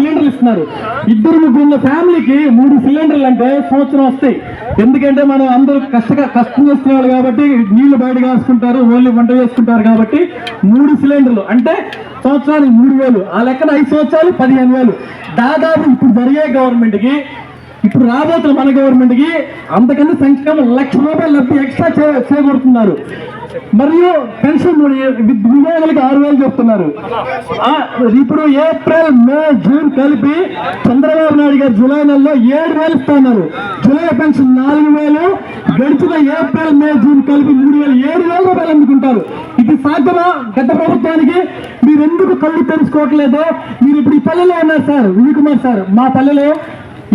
సిలిండర్లు ఇస్తున్నారు. 2-3 ఫ్యామిలీకి 3 సిలిండర్లు అంటే సంవత్సరం వస్తాయి. ఎందుకంటే మనం అందరూ కష్టం చేసుకునే వాళ్ళు కాబట్టి నీళ్లు బయట కాసుకుంటారు, ఓన్లీ వంట చేసుకుంటారు కాబట్టి 3 సిలిండర్లు అంటే సంవత్సరానికి 3,000. ఆ లెక్కన 5 సంవత్సరాలు 15,000. దాదాపు ఇప్పుడు జరిగే గవర్నమెంట్కి, ఇప్పుడు రాబోతున్న మన గవర్నమెంట్కి అంతకన్నా సంక్షేమం ₹1,00,000 లబ్ధి ఎక్స్ట్రా చేకూరుతున్నారు. మరియు పెన్షన్ విధేయులకు 6,000 చెప్తున్నారు. ఇప్పుడు ఏప్రిల్, మే, జూన్ కలిపి చంద్రబాబు నాయుడు గారు జూలై నెలలో 7,000 ఇస్తున్నారు. జూలై పెన్షన్ 4,000, గడిచిన ఏప్రిల్, మే, జూన్ కలిపి 3,000, ₹7,000 అందుకుంటారు. ఇది సాధ్యమా గత ప్రభుత్వానికి? మీరు ఎందుకు కళ్ళు తెలుసుకోవట్లేదు? మీరు ఇప్పుడు ఈ పల్లెలో ఉన్నారు సార్, విజయకుమార్ సార్. మా పల్లెలో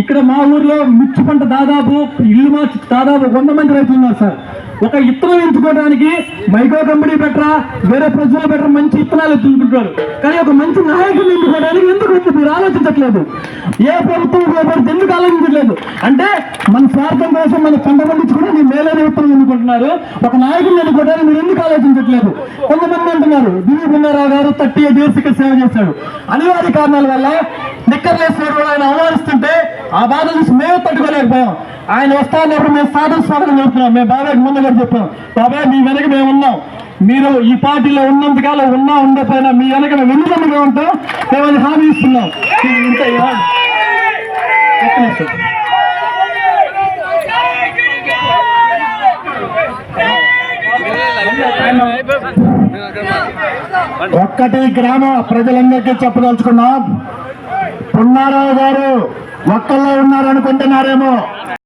ఇక్కడ మా ఊర్లో మిర్చి పంట దాదాపు ఇల్లు మార్చి దాదాపు 100 మంది రైతులు ఉన్నారు సార్. ఒక ఇత్తనం ఎంచుకోవడానికి మైక్రో కంపెనీ బెటరా, వేరే ప్రజలు బెటర్, మంచి ఇత్తనాలు ఎత్తుకుంటారు. కానీ ఒక మంచి నాయకుడిని ఎంచుకోవడానికి ఎందుకు మీరు ఆలోచించట్లేదు? ఏ ప్రభుత్వం ఉపయోగపడితే ఎందుకు ఆలోచించట్లేదు? అంటే మన స్వార్థం కోసం మన పంట పండించుకుని మీరు మేలైన విత్తనం ఎన్నుకుంటున్నారు. ఒక నాయకుడిని ఎన్నుకోవడానికి మీరు ఎందుకు ఆలోచించట్లేదు? కొంతమంది అంటున్నారు దిలీప్ పున్నారావు గారు 38 years ఇక్కడ సేవ చేశాడు. అనివార్య కారణాల వల్ల నిక్కర్లేశ్వరుడు ఆయన అవమానిస్తుంటే ఆ బాధ నుంచి మేము తట్టుకోలేకపోయాం. ఆయన వస్తానప్పుడు మేము స్వాగతం చెప్తున్నాం. మేము బాబాయ్కి ముందు కూడా చెప్పాం, బాబాయ్ మీ వెనక మేము ఉన్నాం, మీరు ఈ పార్టీలో ఉన్నంతకాలం ఉండకపోయినా మీ వెనక మేము వెన్నుదన్నుగా ఉంటాం, మేము హామీ ఇస్తున్నాం. ఒక్కటి గ్రామ ప్రజలందరికీ చెప్పదలుచుకున్నాం, పున్నారావు గారు ఒక్కళ్ళే ఉన్నారనుకుంటున్నారేమో.